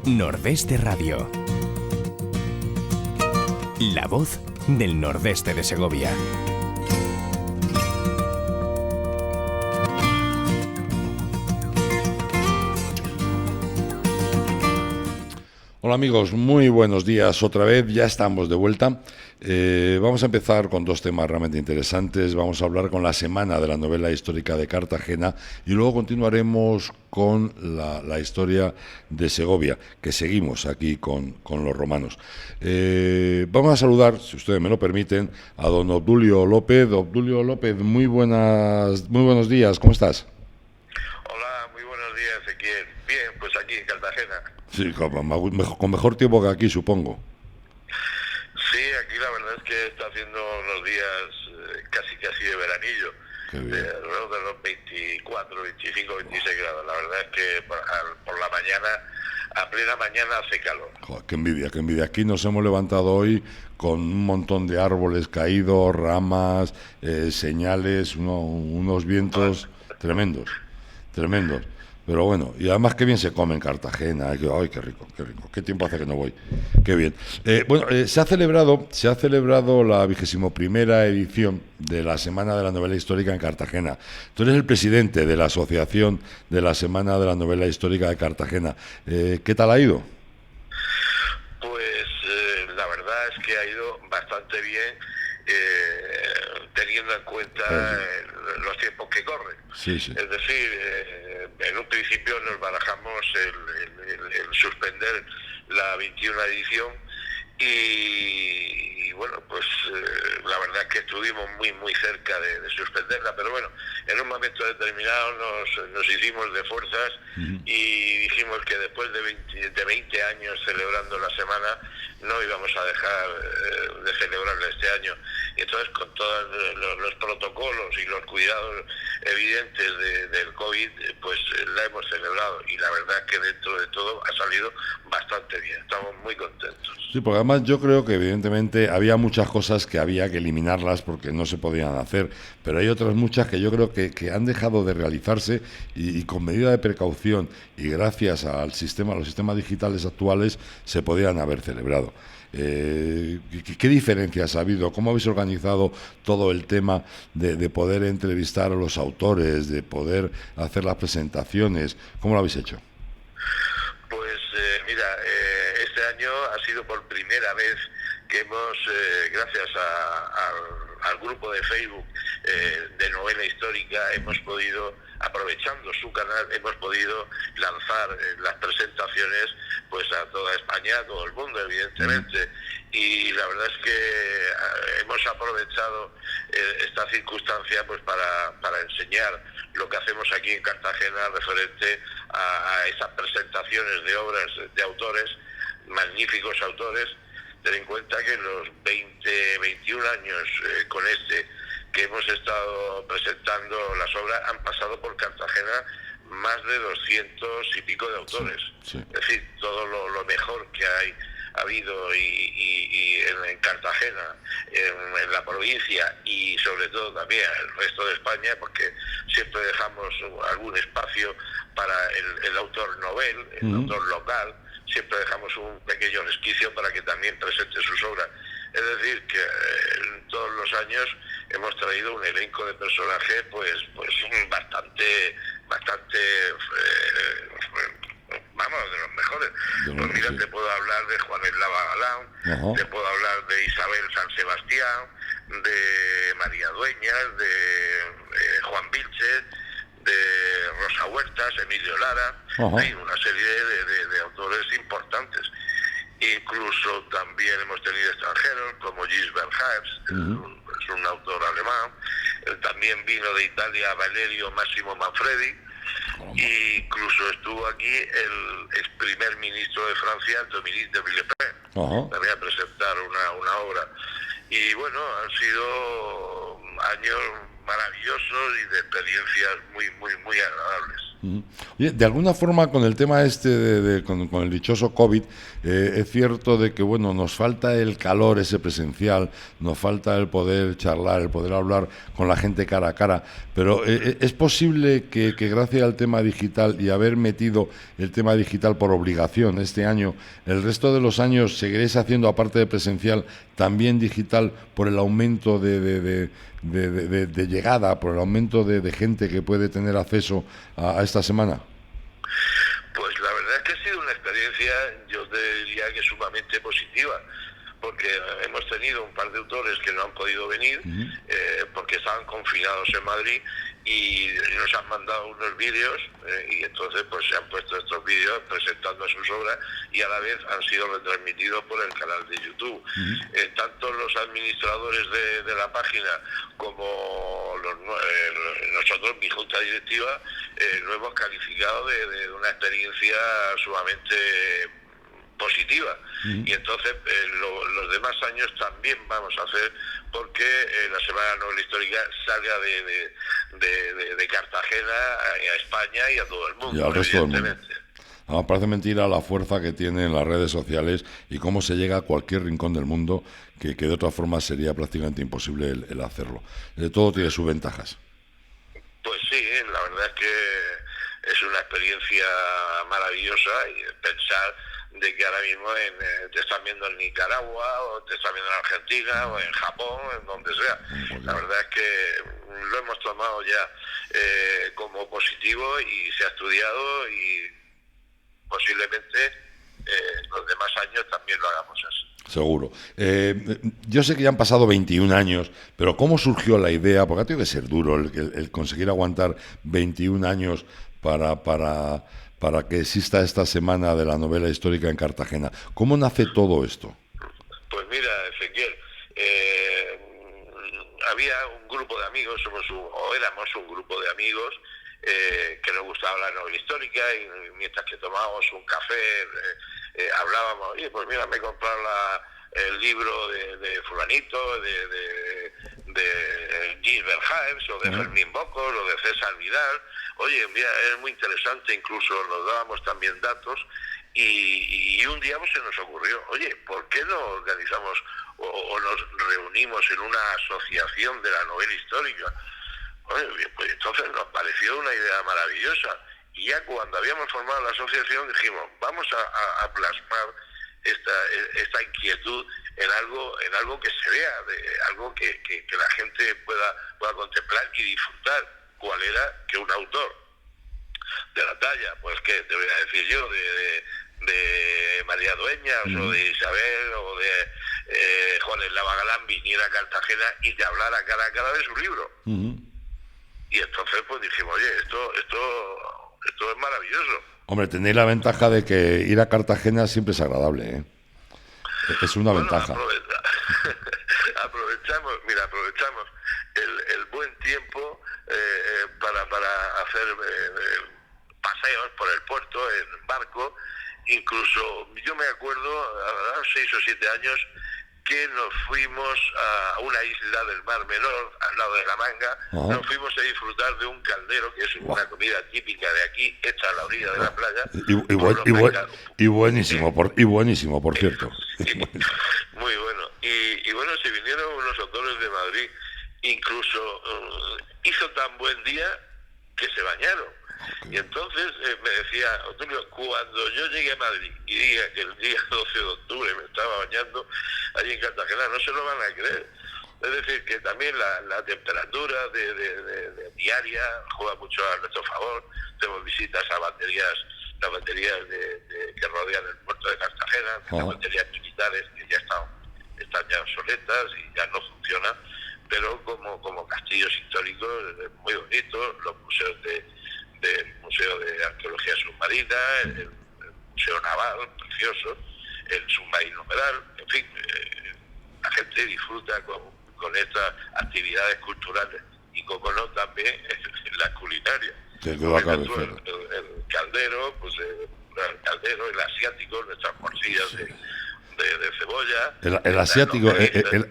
Nordeste Radio. La voz del nordeste de Segovia. Hola amigos, muy buenos días otra vez, ya estamos de vuelta. Vamos a empezar con dos temas realmente interesantes. Vamos a hablar con la Semana de la Novela Histórica de Cartagena y luego continuaremos con la historia de Segovia, que seguimos aquí con los romanos. Vamos a saludar, si ustedes me lo permiten, a don Obdulio López. Obdulio López, muy buenos días, ¿cómo estás? Hola, muy buenos días, Ezequiel. Bien, pues aquí en Cartagena. Sí, con mejor tiempo que aquí, supongo. Sí, aquí la verdad es que está haciendo unos días casi de veranillo. Alrededor de los 24, 25, 26 grados. La verdad es que por la mañana, a plena mañana hace calor. Joder, qué envidia, qué envidia. Aquí nos hemos levantado hoy con un montón de árboles caídos, ramas, señales, unos vientos tremendos. Pero bueno, y además qué bien se come en Cartagena. Ay, qué rico. Qué tiempo hace que no voy. Qué bien. Se ha celebrado la 21ª edición de la Semana de la Novela Histórica en Cartagena. Tú eres el presidente de la Asociación de la Semana de la Novela Histórica de Cartagena. ¿Qué tal ha ido? Pues la verdad es que ha ido bastante bien, teniendo en cuenta los tiempos que corren. Sí. Es decir, en un principio nos barajamos el suspender la 21 edición y bueno, pues la verdad es que estuvimos muy cerca de suspenderla, pero bueno, en un momento determinado nos hicimos de fuerzas y dijimos que después de 20 años celebrando la semana no íbamos a dejar de celebrarla este año. Y entonces, con todos los protocolos y los cuidados evidentes del COVID, pues la hemos celebrado y la verdad es que dentro de todo ha salido bastante bien. Estamos muy contentos. Sí, porque además yo creo que evidentemente había muchas cosas que había que eliminarlas porque no se podían hacer, pero hay otras muchas que yo creo que han dejado de realizarse y con medida de precaución y gracias a los sistemas digitales actuales se podían haber celebrado. ¿Qué diferencias ha habido? ¿Cómo habéis organizado todo el tema de poder entrevistar a los autores, de poder hacer las presentaciones? ¿Cómo lo habéis hecho? Pues mira, este año ha sido por primera vez que hemos, gracias al grupo de Facebook de novela histórica, hemos podido, aprovechando su canal, hemos podido lanzar las presentaciones pues a toda España, a todo el mundo, evidentemente. Y la verdad es que hemos aprovechado esta circunstancia pues para enseñar lo que hacemos aquí en Cartagena referente a esas presentaciones de obras de autores, magníficos autores. Ten en cuenta que en los 21 años con que hemos estado presentando las obras, han pasado por Cartagena más de 200 y pico de autores. Sí. Es decir, todo lo mejor que ha habido y en Cartagena, en la provincia y sobre todo también el resto de España, porque siempre dejamos algún espacio para el autor novel, el autor local, siempre dejamos un pequeño resquicio para que también presente sus obras. Es decir, que en todos los años hemos traído un elenco de personajes pues bastante vamos, de los mejores. Pues mira, te puedo hablar de Juan Eslava Galán, te puedo hablar de Isabel San Sebastián, de María Dueñas, de Juan Vilches, de Rosa Huertas, Emilio Lara. Hay una serie de autores importantes. Incluso también hemos tenido extranjeros como Gisbert Haes, es un autor alemán. También vino de Italia Valerio Massimo Manfredi. Incluso estuvo aquí el ex primer ministro de Francia, Dominique de Villepin, también a presentar una obra. Y bueno, han sido años maravillosos y de experiencias muy agradables. Ujú. Oye, de alguna forma con el tema este con el dichoso COVID, es cierto de que bueno, nos falta el calor ese presencial, nos falta el poder charlar, el poder hablar con la gente cara a cara, pero es posible que gracias al tema digital y haber metido el tema digital por obligación este año, el resto de los años seguiréis haciendo, aparte de presencial, también digital por el aumento de llegada, por el aumento de gente que puede tener acceso a esta semana. Pues la verdad es que ha sido una experiencia, yo te diría que sumamente positiva, porque hemos tenido un par de autores que no han podido venir porque estaban confinados en Madrid y nos han mandado unos vídeos y entonces pues se han puesto estos vídeos presentando sus obras y a la vez han sido retransmitidos por el canal de YouTube. Tanto los administradores de la página como nosotros, mi junta directiva, lo hemos calificado de una experiencia sumamente positiva. Y entonces los demás años también vamos a hacer porque la Semana Novela Histórica salga de Cartagena a España y a todo el mundo, y al resto del mundo. evidentemente. Parece mentira la fuerza que tienen las redes sociales y cómo se llega a cualquier rincón del mundo que de otra forma sería prácticamente imposible el hacerlo. Todo tiene sus ventajas. Pues sí, la verdad es que es una experiencia maravillosa y pensar de que ahora mismo te están viendo en Nicaragua o te están viendo en Argentina o en Japón, en donde sea. La verdad es que lo hemos tomado ya como positivo y se ha estudiado y posiblemente los demás años también lo hagamos así. Seguro. Yo sé que ya han pasado 21 años, pero ¿cómo surgió la idea? Porque ha tenido que ser duro el conseguir aguantar 21 años para que exista esta semana de la novela histórica en Cartagena. ¿Cómo nace todo esto? Pues mira, Ezequiel, había un grupo de amigos, éramos un grupo de amigos que nos gustaba la novela histórica y mientras que tomábamos un café hablábamos, oye, pues mira, me he comprado el libro de fulanito, de Gilbert Haems o de Fermín Bocos o de César Vidal. Oye, mira, es muy interesante, incluso nos dábamos también datos y un día pues, se nos ocurrió, oye, ¿por qué no organizamos o nos reunimos en una asociación de la novela histórica? Oye, pues entonces nos pareció una idea maravillosa y ya cuando habíamos formado la asociación dijimos, vamos a plasmar esta inquietud en algo que se vea, algo que la gente pueda contemplar y disfrutar. ¿Cuál era? Que un autor de la talla, pues que te voy a decir yo, de María Dueñas o de Isabel o de Juan Eslava Galán viniera a Cartagena y te hablara cara a cara de su libro. Y entonces pues dijimos, oye, esto es maravilloso. Hombre, tenéis la ventaja de que ir a Cartagena siempre es agradable, ¿eh? Es una ventaja. Aprovechamos el buen tiempo para hacer paseos por el puerto en barco. Incluso yo me acuerdo, a los 6 o 7 años, que nos fuimos a una isla del Mar Menor, al lado de La Manga. Nos fuimos a disfrutar de un caldero, que es una comida típica de aquí, hecha a la orilla de la playa. Y buenísimo, por cierto. Muy bueno. Y bueno, se vinieron unos autores de Madrid, incluso hizo tan buen día que se bañaron. Y entonces me decía, Otulio, cuando yo llegué a Madrid y diga que el día 12 de octubre me estaba bañando allí en Cartagena, no se lo van a creer. Es decir, que también la temperatura de diaria juega mucho a nuestro favor. Tenemos visitas a las baterías que rodean el puerto de Cartagena, las baterías militares que ya están ya obsoletas y ya no funcionan, pero como castillos históricos muy bonitos, los museos del Museo de Arqueología Submarina, el Museo Naval, precioso, el Submarino Medal, en fin, la gente disfruta con estas actividades culturales y como no también la culinaria. El caldero, pues el asiático, nuestras morcillas de cebolla.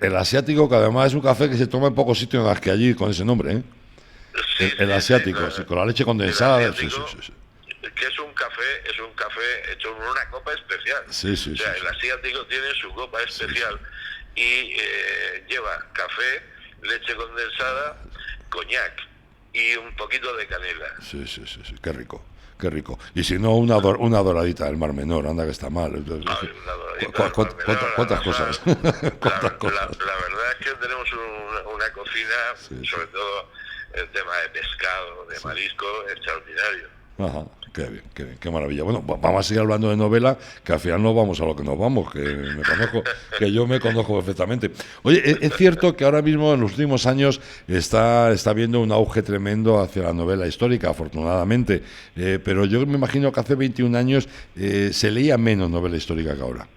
El asiático, que además es un café que se toma en pocos sitios más que allí con ese nombre, ¿eh? el asiático, sí, con la leche condensada. El asiático, que es un café hecho en una copa especial. O sea, el asiático tiene su copa especial y lleva café, leche condensada, coñac y un poquito de canela. Sí, qué rico. Qué rico. Y si no, una doradita del Mar Menor, anda que está mal. ¿Cuántas cosas? La verdad es que tenemos una cocina, sobre todo el tema de pescado, de marisco, extraordinario. Ajá, qué bien, qué maravilla. Bueno, vamos a seguir hablando de novela, que al final no vamos a lo que nos vamos, que yo me conozco perfectamente. Oye, es cierto que ahora mismo, en los últimos años, está habiendo un auge tremendo hacia la novela histórica, afortunadamente, pero yo me imagino que hace 21 años se leía menos novela histórica que ahora.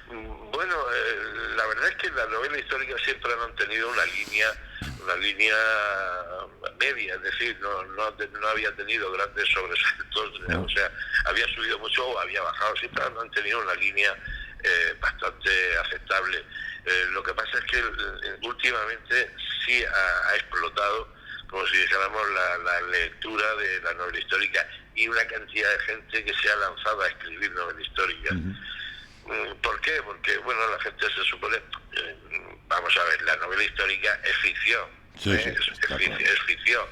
Bueno, la verdad es que la novela histórica siempre ha mantenido una línea media, es decir, no había tenido grandes sobresaltos, o sea, había subido mucho o había bajado, siempre han mantenido una línea bastante aceptable. Lo que pasa es que últimamente sí ha explotado, como si dijéramos, la lectura de la novela histórica y una cantidad de gente que se ha lanzado a escribir novela histórica. ¿Por qué? Porque, bueno, la gente se supone... vamos a ver, la novela histórica es ficción. Es ficción.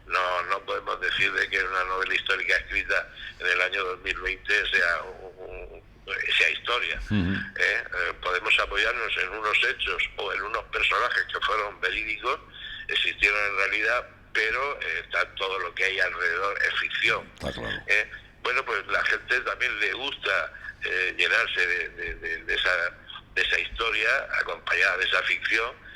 No podemos decir de que una novela histórica escrita en el año 2020 sea historia. Podemos apoyarnos en unos hechos o en unos personajes que fueron verídicos, existieron en realidad, pero todo lo que hay alrededor es ficción. Bueno, pues la gente también le gusta llenarse de esa historia acompañada de esa ficción,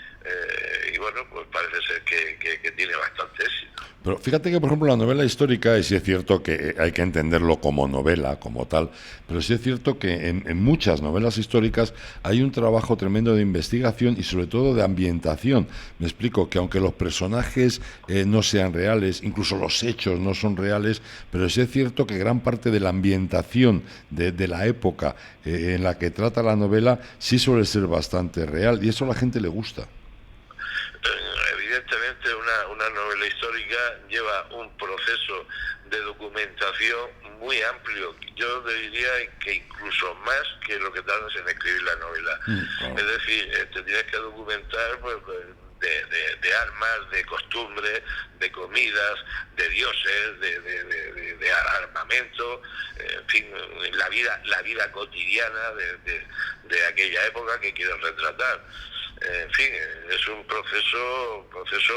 y bueno, pues parece ser que tiene bastante éxito. Pero fíjate que, por ejemplo, la novela histórica, y sí es cierto que hay que entenderlo como novela, como tal, pero sí es cierto que en muchas novelas históricas hay un trabajo tremendo de investigación y sobre todo de ambientación. Me explico, que aunque los personajes no sean reales, incluso los hechos no son reales, pero sí es cierto que gran parte de la ambientación de la época en la que trata la novela sí suele ser bastante real, y eso a la gente le gusta. Evidentemente una novela histórica lleva un proceso de documentación muy amplio, yo diría que incluso más que lo que tardas en escribir la novela. Es decir, te tienes que documentar pues, de armas, de costumbres, de comidas, de dioses, de armamento, en fin, la vida cotidiana de aquella época que quieres retratar. En fin, es un proceso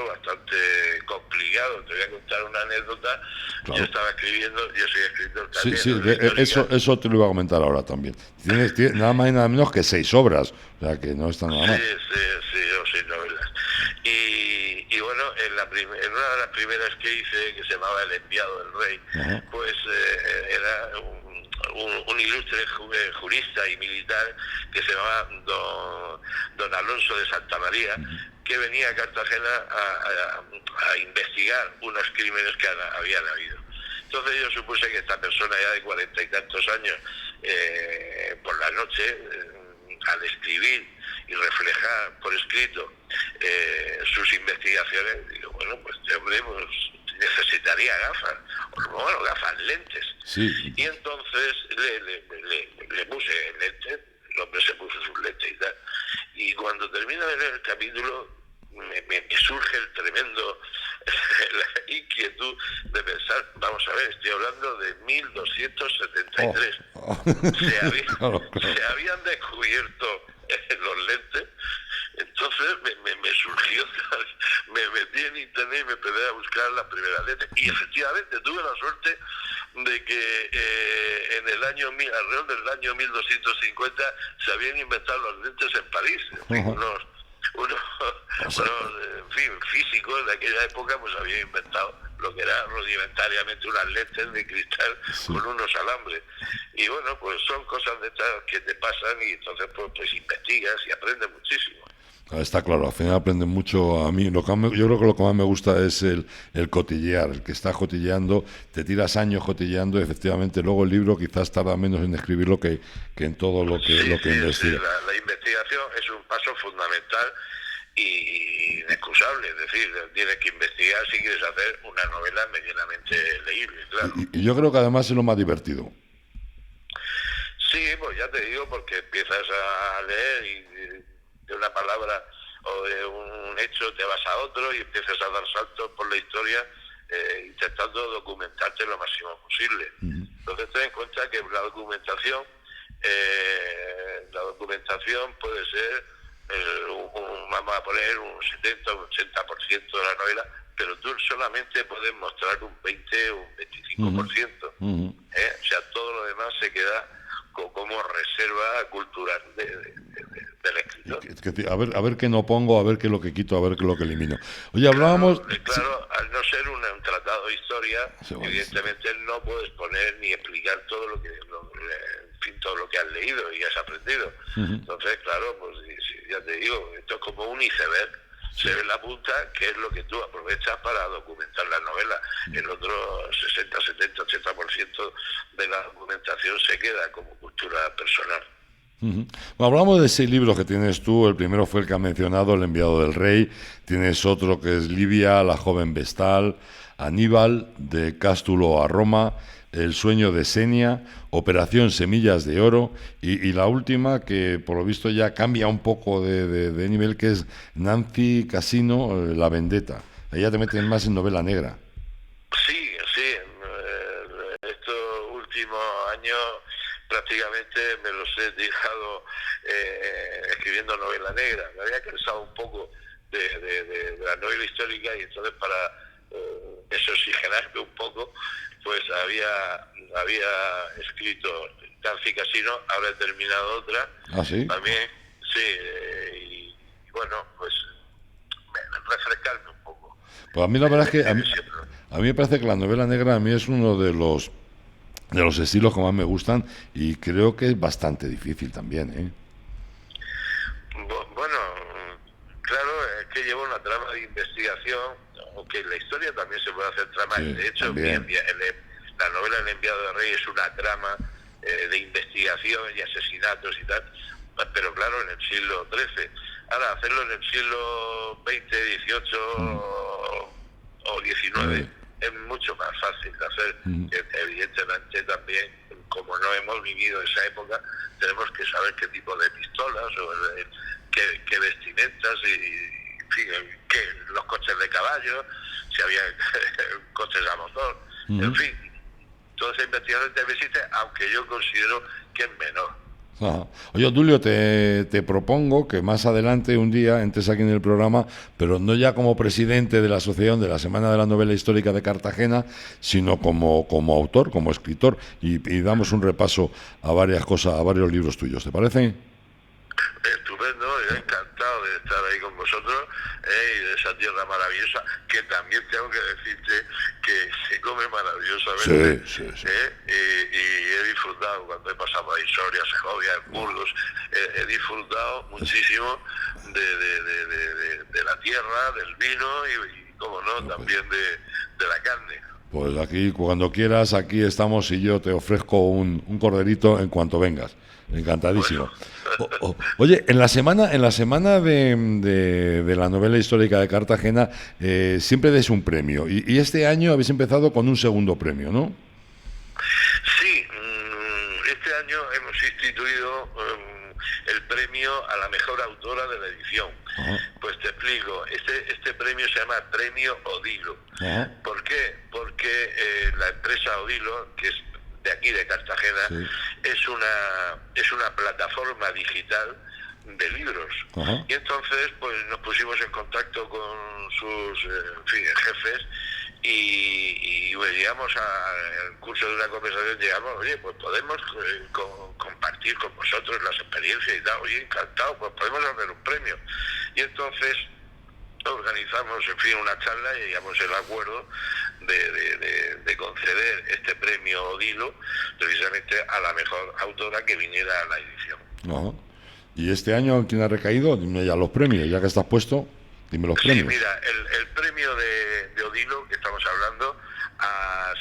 bastante complicado. Te voy a contar una anécdota. Claro. Yo soy escritor también. Sí, eso te lo iba a comentar ahora también. Tienes nada más y nada menos que 6 obras, o sea que no está nada mal. Sí, yo 6 novelas. Y bueno, en una de las primeras que hice, que se llamaba El enviado del rey, pues era un ilustre jurista y militar que se llamaba don Alonso de Santa María, que venía a Cartagena a investigar unos crímenes que habían habido. Entonces yo supuse que esta persona ya de 40 y tantos años, por la noche, al escribir y reflejar por escrito sus investigaciones, digo, bueno, pues este hombre pues, necesitaría gafas, gafas, lentes. Sí. Y entonces le puse lentes, el hombre se puso sus lentes y tal. Y cuando termino de leer el capítulo, me surge el tremendo la inquietud de pensar, vamos a ver, estoy hablando de 1273. Se habían descubierto los lentes. Entonces me surgió, me metí en internet y me empecé a buscar las primeras letras. Y efectivamente tuve la suerte de que en el año alrededor del año 1250 se habían inventado los lentes en París. Unos en fin, físicos de aquella época pues habían inventado lo que era rudimentariamente unas lentes de cristal con unos alambres. Y bueno, pues son cosas de estas que te pasan y entonces pues investigas y aprendes muchísimo. Está claro, al final aprenden mucho. A mí yo creo que lo que más me gusta es el cotillear, el que está cotilleando, te tiras años cotilleando y efectivamente luego el libro quizás tarda menos en escribirlo que en todo lo que investiga. La investigación es un paso fundamental inexcusable. Es decir, tienes que investigar si quieres hacer una novela medianamente leíble, claro. Y yo creo que además es lo más divertido. Sí, pues ya te digo, porque empiezas a leer y de una palabra o de un hecho te vas a otro y empiezas a dar saltos por la historia, intentando documentarte lo máximo posible. Entonces ten en cuenta que la documentación puede ser, vamos a poner un 70 o un 80% de la novela, pero tú solamente puedes mostrar un 20 o un 25%. O sea, todo lo demás se queda como reserva cultural del escritor. A ver qué no pongo, a ver qué es lo que quito, a ver qué es lo que elimino. Oye, hablábamos... Claro, al no ser un tratado de historia, evidentemente no puedes poner ni explicar todo lo que todo lo que has leído y has aprendido. Entonces, claro, pues ya te digo, esto es como un iceberg. Se ve la punta, que es lo que tú aprovechas para documentar la novela. El otro 60, 70, 80% de la documentación se queda como cultura personal. Bueno, hablamos de 6 libros que tienes tú. El primero fue el que ha mencionado, El enviado del rey. Tienes otro que es Livia, la joven vestal, Aníbal, de Cástulo a Roma, El sueño de Senia, Operación Semillas de Oro y la última, que por lo visto ya cambia un poco de nivel, que es Nancy Casino, La vendetta. Ahí ya te meten más en novela negra. Sí. Estos últimos años prácticamente me los he tirado escribiendo novela negra. Me había cansado un poco de la novela histórica y entonces para desoxigenarme un poco, pues había escrito Nancy Casino, ahora he terminado otra. ¿Ah, sí? También, sí, y bueno, pues refrescarme un poco. Pues a mí la verdad es que a mí me parece que la novela negra a mí es uno de los estilos que más me gustan y creo que es bastante difícil también, ¿eh? Bueno, claro, es que lleva una trama de investigación, aunque en la historia también se puede hacer trama. Sí, de hecho, la novela El enviado del rey es una trama de investigación y asesinatos y tal, pero claro, en el siglo XIII. Ahora, hacerlo en el siglo XX, XVIII o XIX es mucho más fácil de hacer. Evidentemente también, como no hemos vivido esa época, tenemos que saber qué tipo de pistolas o qué vestimentas y los coches de caballo, si había coches a motor, en fin, toda esa investigación también existe, aunque yo considero que es menor. Oye, Tulio, te propongo que más adelante un día entres aquí en el programa, pero no ya como presidente de la Asociación de la Semana de la Novela Histórica de Cartagena, sino como autor, como escritor, y damos un repaso a varias cosas, a varios libros tuyos, ¿te parece? Estupendo, yo encantado de estar ahí con vosotros y de esa tierra maravillosa, que también tengo que decirte que se come maravillosamente. Sí. Y he disfrutado cuando he pasado por Soria, Segovia, Burgos, he disfrutado muchísimo de la tierra, del vino y como no, también de la carne. Pues aquí, cuando quieras, aquí estamos y yo te ofrezco un corderito en cuanto vengas. Encantadísimo. Bueno. Oye, en la semana de la novela histórica de Cartagena siempre des un premio y este año habéis empezado con un segundo premio, ¿no? Sí, este año hemos instituido el premio a la mejor autora de la edición. Pues te explico, este premio se llama Premio Odilo. ¿Por qué? Porque la empresa Odilo, que es de aquí de Cartagena, es una plataforma digital de libros. Y entonces pues nos pusimos en contacto con sus jefes y pues llegamos al curso de una conversación, oye, pues podemos compartir con vosotros las experiencias y tal. Oye, encantado, pues podemos hacer un premio. Y entonces organizamos, una charla y llegamos al acuerdo de conceder este premio Odilo precisamente a la mejor autora que viniera a la edición. ¿Y este año quién ha recaído? Dime ya los premios, ya que estás puesto, dime los premios. Sí, mira, el premio de Odilo que estamos hablando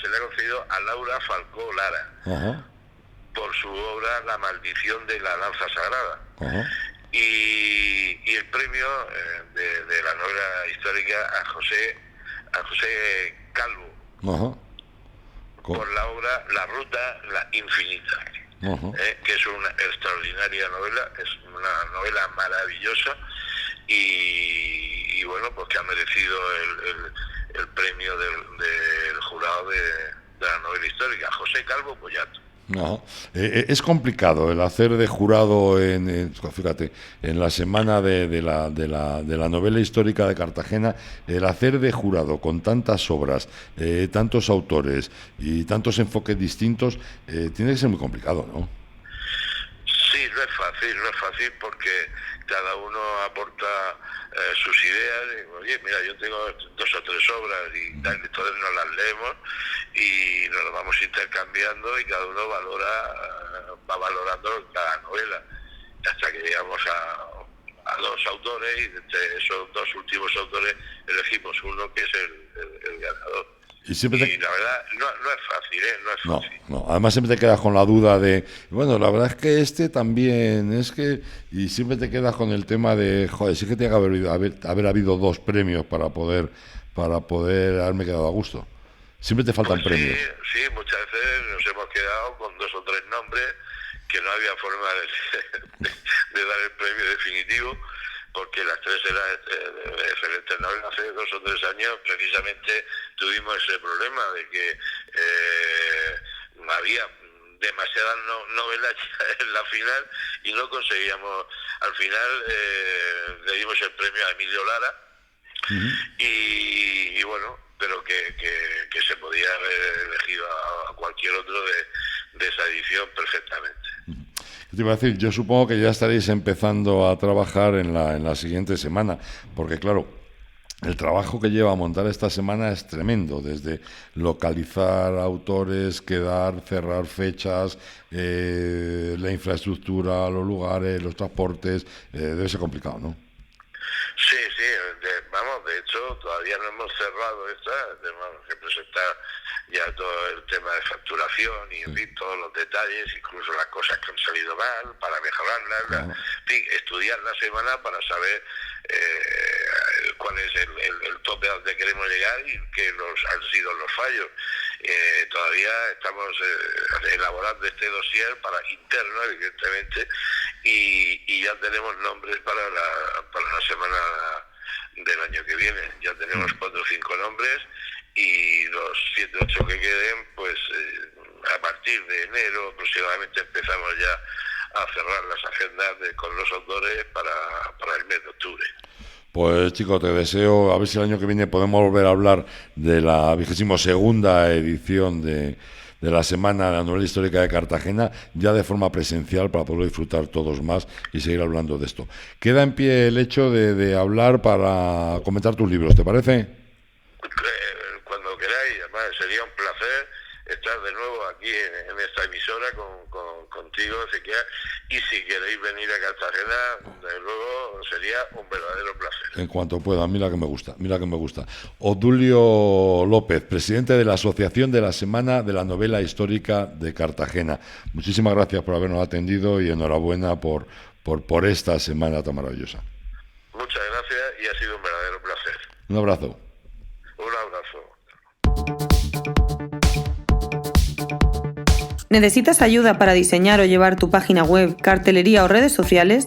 se le ha concedido a Laura Falcó Lara por su obra La maldición de la lanza sagrada. y el premio de la novela histórica a José Calvo. Ajá. Por la obra La Ruta la Infinita, que es una extraordinaria novela, es una novela maravillosa y bueno, pues que ha merecido el premio del jurado de la novela histórica, José Calvo Pollato. No. Es complicado el hacer de jurado fíjate, en la semana de la novela histórica de Cartagena, el hacer de jurado con tantas obras, tantos autores y tantos enfoques distintos, tiene que ser muy complicado, ¿no? Sí, no es fácil porque cada uno aporta sus ideas. Oye, mira, yo tengo 2 o 3 obras y tal, entonces nos las leemos y nos las vamos intercambiando y cada uno va valorando cada novela hasta que llegamos a 2 autores y entre esos 2 últimos autores elegimos uno que es el ganador. Y la verdad, no es fácil, ¿eh? No es fácil. No. Además siempre te quedas con la duda de, bueno, la verdad es que este también, y siempre te quedas con el tema de, joder, sí que tiene que haber habido 2 premios para poder haberme quedado a gusto. Siempre te faltan premios. Sí, muchas veces nos hemos quedado con 2 o 3 nombres que no había forma de dar el premio definitivo, porque las 3 eran excelentes novelas. Hace 2 o 3 años precisamente tuvimos ese problema de que había demasiadas novelas en la final y no conseguíamos. Al final le dimos el premio a Emilio Lara, y bueno, pero que se podía haber elegido a cualquier otro de esa edición perfectamente. Te iba a decir, yo supongo que ya estaréis empezando a trabajar en la siguiente semana, porque claro, el trabajo que lleva a montar esta semana es tremendo, desde localizar autores, cerrar fechas, la infraestructura, los lugares, los transportes, debe ser complicado, ¿no? Sí, de hecho todavía no hemos cerrado tenemos que presentar ya todo el tema de facturación y en fin, todos los detalles, incluso las cosas que han salido mal, para mejorarlas, en fin, estudiar la semana para saber cuál es el tope a donde queremos llegar y qué han sido los fallos. Todavía estamos elaborando este dossier interno, evidentemente, y ya tenemos nombres para la semana del año que viene. Ya tenemos 4 o 5 nombres y los 7 o 8 que queden, pues a partir de enero aproximadamente empezamos ya a cerrar las agendas con los autores para el mes de octubre. Pues chico, te deseo, a ver si el año que viene podemos volver a hablar de la 22ª edición de la Semana de la Novela Histórica de Cartagena, ya de forma presencial, para poder disfrutar todos más y seguir hablando de esto. Queda en pie el hecho de hablar para comentar tus libros, ¿te parece? Cuando queráis, además sería un placer estar de nuevo aquí en esta emisora contigo, Ezequiel, y si queréis venir a Cartagena, desde luego sería un verdadero placer. En cuanto pueda, mira que me gusta. Odulio López, presidente de la Asociación de la Semana de la Novela Histórica de Cartagena. Muchísimas gracias por habernos atendido y enhorabuena por esta semana tan maravillosa. Muchas gracias y ha sido un verdadero placer. Un abrazo. Un abrazo. ¿Necesitas ayuda para diseñar o llevar tu página web, cartelería o redes sociales?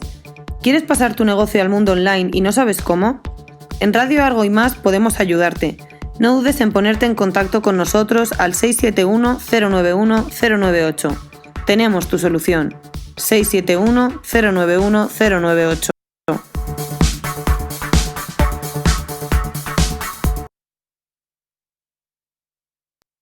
¿Quieres pasar tu negocio al mundo online y no sabes cómo? En Radio Argo y Más podemos ayudarte. No dudes en ponerte en contacto con nosotros al 671 091 098. Tenemos tu solución. 671 091 098.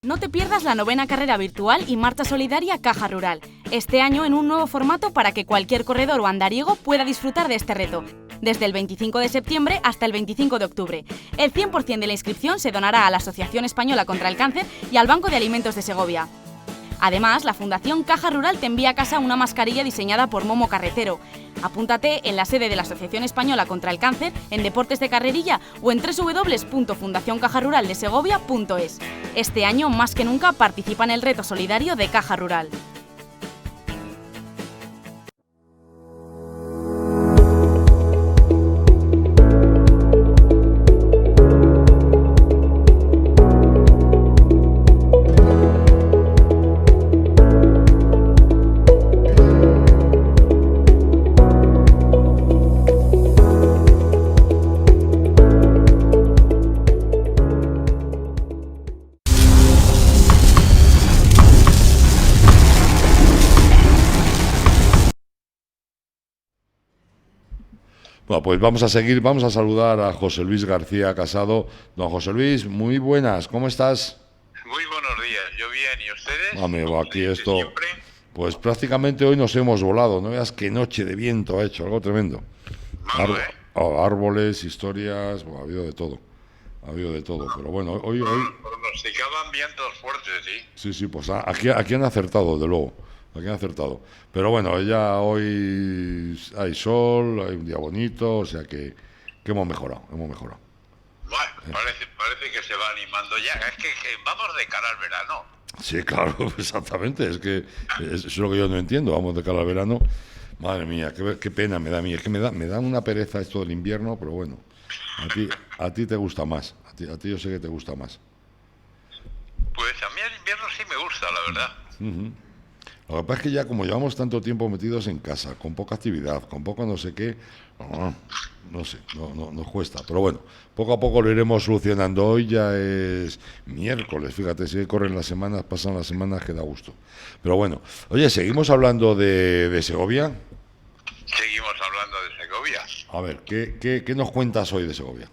No te pierdas la 9ª carrera virtual y marcha solidaria Caja Rural. Este año en un nuevo formato para que cualquier corredor o andariego pueda disfrutar de este reto. Desde el 25 de septiembre hasta el 25 de octubre. El 100% de la inscripción se donará a la Asociación Española contra el Cáncer y al Banco de Alimentos de Segovia. Además, la Fundación Caja Rural te envía a casa una mascarilla diseñada por Momo Carretero. Apúntate en la sede de la Asociación Española contra el Cáncer, en Deportes de Carrerilla o en www.fundacioncajaruraldesegovia.es. Este año, más que nunca, participa en el reto solidario de Caja Rural. Bueno, pues vamos a seguir, vamos a saludar a José Luis García Casado. Don José Luis, muy buenas, ¿cómo estás? Muy buenos días, yo bien, ¿y ustedes? Amigo, aquí esto, Siempre. pues prácticamente hoy nos hemos volado, no veas qué noche de viento ha hecho, algo tremendo. Malo, ¿eh? Árboles, historias, bueno, ha habido de todo, pero bueno, hoy, Pronosticaban vientos fuertes, sí. sí, pues aquí han acertado, de luego, aquí han acertado. Pero bueno, ya hoy hay sol, hay un día bonito, o sea que hemos mejorado. Bueno, parece que se va animando ya. Es que vamos de cara al verano. Sí, claro, exactamente, eso es lo que yo no entiendo, vamos de cara al verano. Madre mía, qué pena me da a mí, es que me da una pereza esto del invierno, pero bueno, a ti te gusta más, a ti yo sé que te gusta más. Pues a mí el invierno sí me gusta, la verdad. Uh-huh. Lo que pasa es que ya como llevamos tanto tiempo metidos en casa, con poca actividad, con poco no sé qué, no sé, no nos cuesta. Pero bueno, poco a poco lo iremos solucionando. Hoy ya es miércoles, fíjate, si corren las semanas, pasan las semanas, que da gusto. Pero bueno, oye, seguimos hablando de Segovia. Seguimos hablando de Segovia. A ver, ¿qué nos cuentas hoy de Segovia?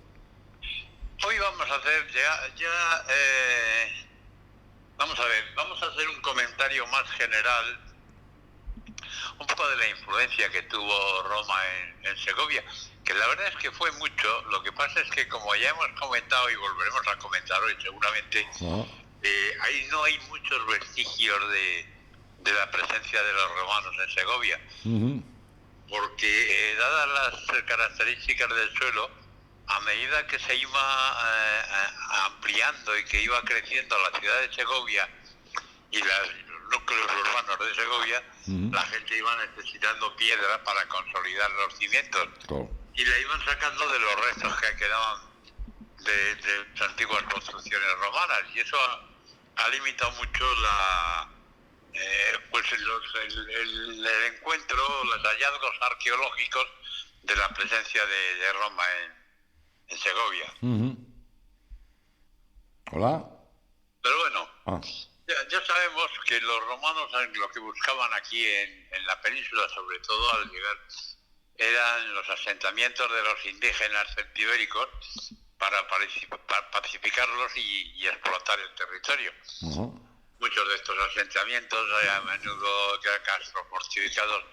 Hoy vamos a hacer vamos a hacer un comentario más general, un poco de la influencia que tuvo Roma en Segovia, que la verdad es que fue mucho. Lo que pasa es que, como ya hemos comentado y volveremos a comentar hoy seguramente, ahí no hay muchos vestigios de la presencia de los romanos en Segovia, porque dadas las características del suelo, a medida que se iba ampliando y que iba creciendo la ciudad de Segovia y los núcleos urbanos de Segovia, la gente iba necesitando piedra para consolidar los cimientos. Y la iban sacando de los restos que quedaban de las antiguas construcciones romanas. Y eso ha limitado mucho el encuentro, los hallazgos arqueológicos de la presencia de Roma en Segovia. Hola. Pero bueno, ya sabemos que los romanos lo que buscaban aquí en la península, sobre todo al llegar, eran los asentamientos de los indígenas celtibéricos para pacificarlos y explotar el territorio. Muchos de estos asentamientos, a menudo castros fortificados,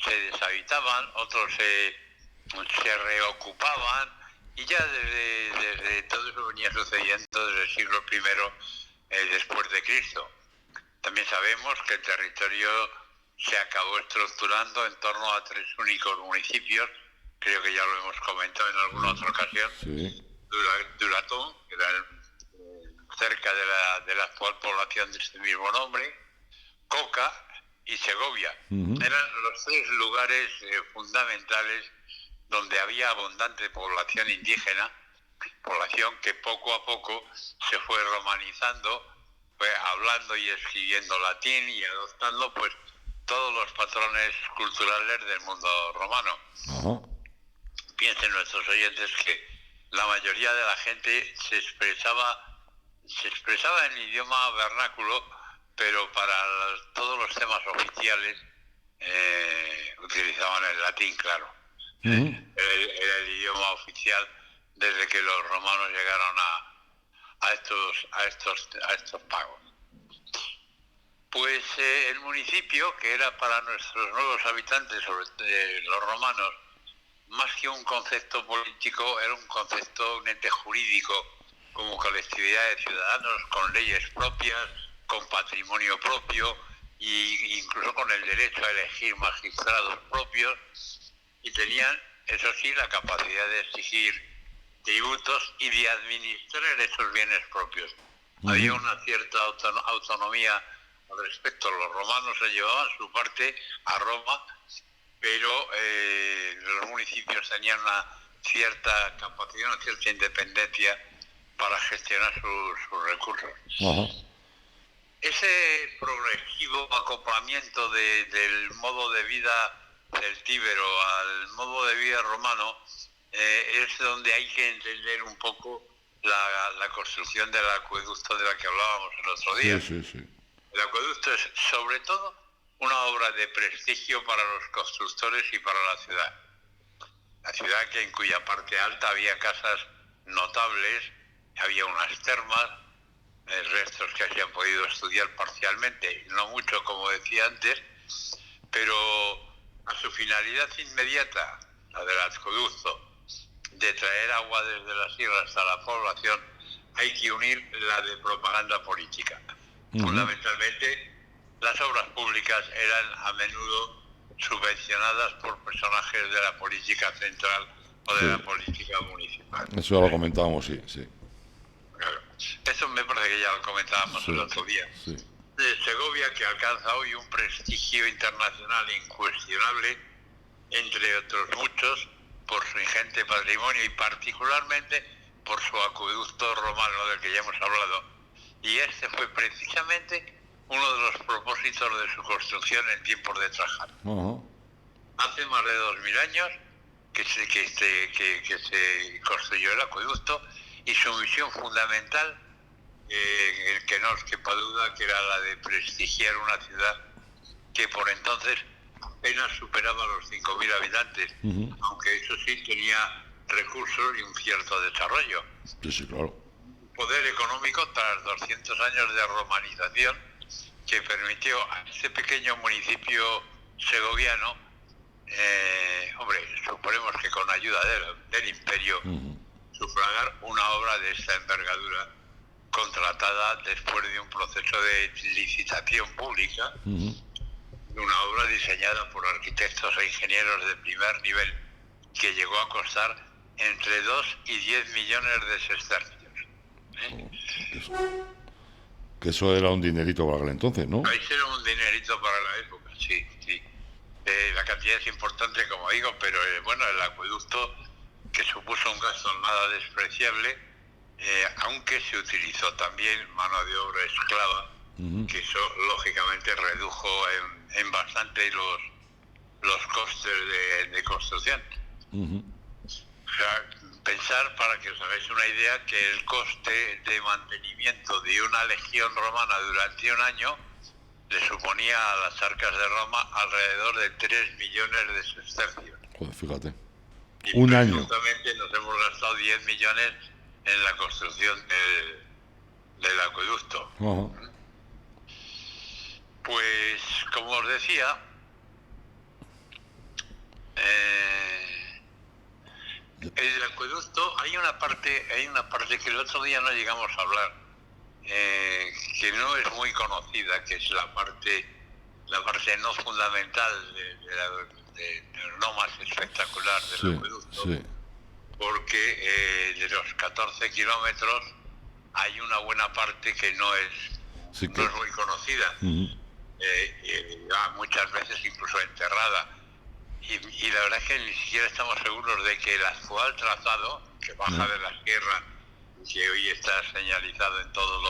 se deshabitaban, otros se reocupaban, y ya desde todo eso venía sucediendo desde el siglo I después de Cristo. También sabemos que el territorio se acabó estructurando en torno a 3 únicos municipios, creo que ya lo hemos comentado en alguna otra ocasión. Sí. Duratón, que era cerca de la actual población de este mismo nombre, Coca y Segovia. Eran los 3 lugares fundamentales donde había abundante población indígena, población que poco a poco se fue romanizando, fue hablando y escribiendo latín y adoptando pues todos los patrones culturales del mundo romano. Piensen nuestros oyentes que la mayoría de la gente se expresaba en idioma vernáculo, pero para todos los temas oficiales utilizaban el latín, claro. Era el idioma oficial desde que los romanos llegaron a estos pagos. Pues el municipio, que era para nuestros nuevos habitantes, sobre los romanos, más que un concepto político, era un ente jurídico, como colectividad de ciudadanos, con leyes propias, con patrimonio propio e incluso con el derecho a elegir magistrados propios, y tenían, eso sí, la capacidad de exigir tributos y de administrar esos bienes propios. Había una cierta autonomía al respecto. Los romanos se llevaban su parte a Roma, pero los municipios tenían una cierta capacidad, una cierta independencia para gestionar sus recursos. Ese progresivo acoplamiento del modo de vida celtíbero al modo de vida romano es donde hay que entender un poco la construcción del acueducto de la que hablábamos el otro día. Sí. El acueducto es sobre todo una obra de prestigio para los constructores y para la ciudad. La ciudad en cuya parte alta había casas notables, había unas termas, restos que se han podido estudiar parcialmente, no mucho como decía antes, pero a su finalidad inmediata, la del acueducto, de traer agua desde la sierra hasta la población, hay que unir la de propaganda política. Fundamentalmente, las obras públicas eran a menudo subvencionadas por personajes de la política central o de la política municipal. Eso ya lo comentábamos, sí. Claro. Eso me parece que ya lo comentábamos el otro día. Sí. Segovia, que alcanza hoy un prestigio internacional incuestionable, entre otros muchos, por su ingente patrimonio y particularmente por su acueducto romano del que ya hemos hablado. Y este fue precisamente uno de los propósitos de su construcción en tiempos de Trajano. Hace más de 2000 años que se construyó el acueducto, y su misión fundamental, que no os quepa duda, que era la de prestigiar una ciudad que por entonces apenas superaba los 5.000 habitantes, aunque eso sí tenía recursos y un cierto desarrollo. Sí, claro. Poder económico tras 200 años de romanización que permitió a este pequeño municipio segoviano, suponemos que con ayuda del imperio, sufragar una obra de esta envergadura, contratada después de un proceso de licitación pública, una obra diseñada por arquitectos e ingenieros de primer nivel, que llegó a costar entre 2 y 10 millones de sestercios. Que eso era un dinerito para aquel entonces, ¿no? Eso era un dinerito para la época, sí. La cantidad es importante, como digo, pero el acueducto, que supuso un gasto nada despreciable, aunque se utilizó también mano de obra esclava, que eso lógicamente redujo en bastante los costes de construcción. O sea, pensar, para que os hagáis una idea, que el coste de mantenimiento de una legión romana durante un año le suponía a las arcas de Roma alrededor de 3 millones de sestercios. Joder, fíjate. Y un año. Justamente nos hemos gastado 10 millones en la construcción del acueducto. Pues, como os decía, el acueducto, hay una parte que el otro día no llegamos a hablar, que no es muy conocida, que es la parte no fundamental, no más espectacular del acueducto, porque de los 14 kilómetros hay una buena parte que no es muy conocida, muchas veces incluso enterrada, y la verdad es que ni siquiera estamos seguros de que el actual trazado, que baja de la sierra, que hoy está señalizado en todos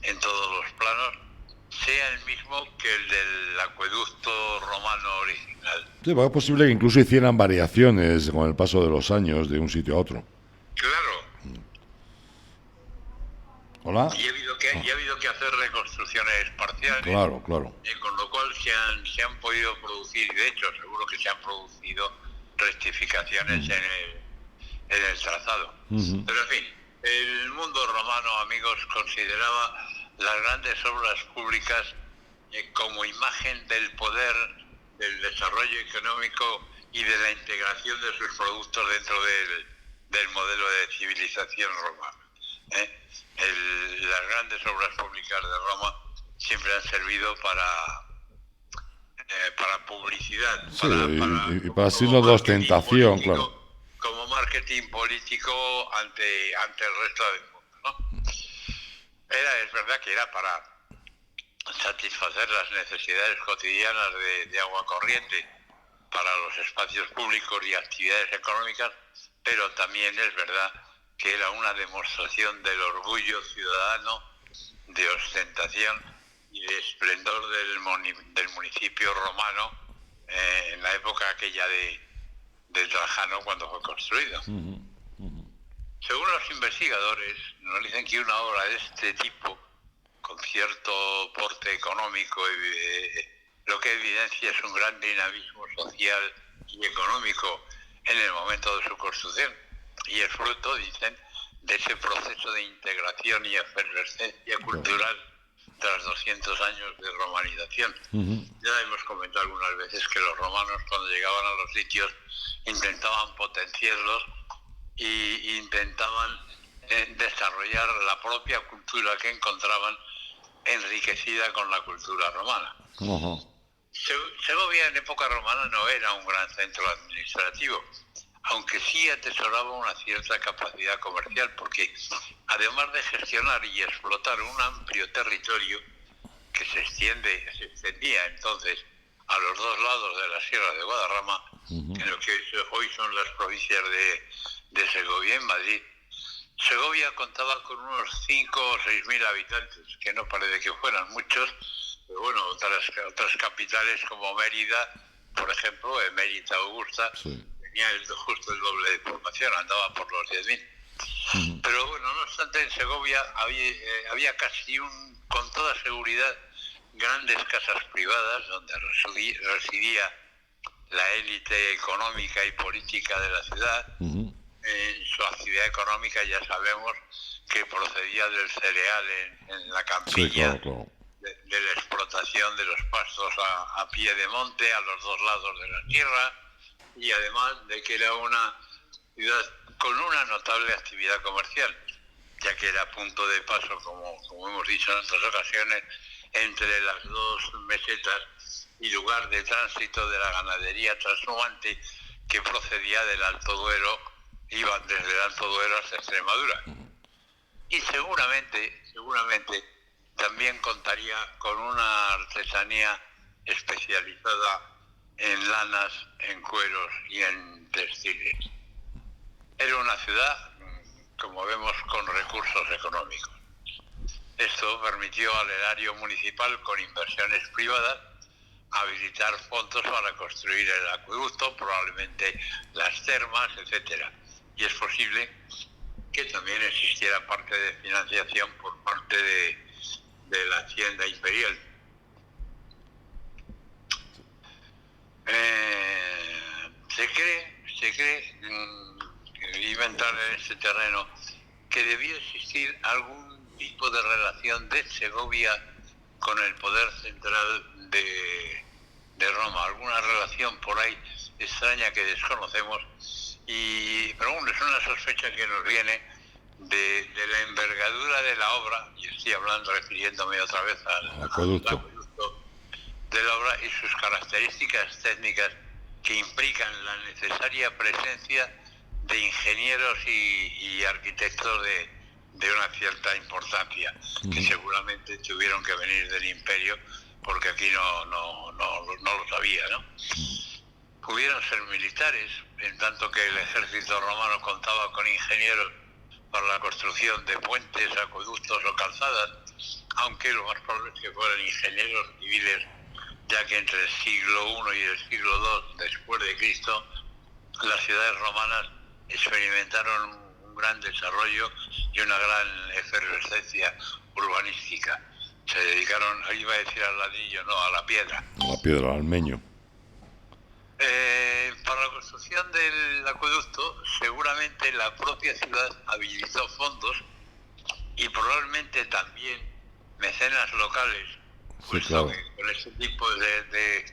los planos, sea el mismo que el del acueducto romano original. Sí, es posible que incluso hicieran variaciones con el paso de los años de un sitio a otro. Claro. ¿Hola? Y ha habido que hacer reconstrucciones parciales. Claro. Con lo cual se han podido producir, y de hecho seguro que se han producido rectificaciones en el trazado. Pero en fin, el mundo romano, amigos, consideraba las grandes obras públicas como imagen del poder, del desarrollo económico y de la integración de sus productos dentro del modelo de civilización romana. Las grandes obras públicas de Roma siempre han servido para publicidad, y para signos de ostentación, claro. Como marketing político ante el resto del mundo, ¿no? Es verdad que era para satisfacer las necesidades cotidianas de agua corriente para los espacios públicos y actividades económicas, pero también es verdad que era una demostración del orgullo ciudadano, de ostentación y de esplendor del municipio romano en la época aquella de Trajano, cuando fue construido. Según los investigadores, nos dicen que una obra de este tipo, con cierto porte económico, lo que evidencia es un gran dinamismo social y económico en el momento de su construcción. Y es fruto, dicen, de ese proceso de integración y efervescencia cultural tras 200 años de romanización. Ya hemos comentado algunas veces que los romanos, cuando llegaban a los sitios, intentaban potenciarlos e intentaban desarrollar la propia cultura que encontraban enriquecida con la cultura romana. Segovia en época romana no era un gran centro administrativo, aunque sí atesoraba una cierta capacidad comercial, porque además de gestionar y explotar un amplio territorio que se extendía entonces a los dos lados de la Sierra de Guadarrama, en lo que hoy son las provincias de Segovia y Madrid, Segovia contaba con unos 5 o 6 mil habitantes, que no parece que fueran muchos, pero bueno, otras capitales como Mérida, por ejemplo, Emérita Augusta, tenía justo el doble de población, andaba por los 10.000. Pero bueno, no obstante, en Segovia había casi con toda seguridad, grandes casas privadas donde residía la élite económica y política de la ciudad. Su actividad económica ya sabemos que procedía del cereal en la campiña, claro. De la explotación de los pastos a pie de monte, a los dos lados de la tierra, y además de que era una ciudad con una notable actividad comercial, ya que era punto de paso, como hemos dicho en otras ocasiones, entre las dos mesetas y lugar de tránsito de la ganadería trashumante que procedía del Alto Duero, iban desde el Alto Duero hasta Extremadura. Y seguramente también contaría con una artesanía especializada en lanas, en cueros y en textiles. Era una ciudad, como vemos, con recursos económicos. Esto permitió al erario municipal, con inversiones privadas, habilitar fondos para construir el acueducto, probablemente las termas, etcétera. Y es posible que también existiera parte de financiación por parte de la Hacienda Imperial. Se cree, iba a entrar en este terreno, que debió existir algún tipo de relación de Segovia con el poder central de Roma, alguna relación por ahí extraña que desconocemos, pero bueno, es una sospecha que nos viene de la envergadura de la obra, y estoy refiriéndome otra vez al acueducto de la obra y sus características técnicas que implican la necesaria presencia de ingenieros y arquitectos de una cierta importancia, que seguramente tuvieron que venir del imperio, porque aquí no lo sabía, ¿no? Pudieron ser militares, en tanto que el ejército romano contaba con ingenieros para la construcción de puentes, acueductos o calzadas, aunque lo más probable es que fueran ingenieros civiles, ya que entre el siglo I y el siglo II después de Cristo, las ciudades romanas experimentaron un gran desarrollo y una gran efervescencia urbanística. Se dedicaron, iba a decir al ladrillo, no, a la piedra. A la piedra, al meño. Para la construcción del acueducto, seguramente la propia ciudad habilitó fondos y probablemente también mecenas locales, puesto que con ese tipo de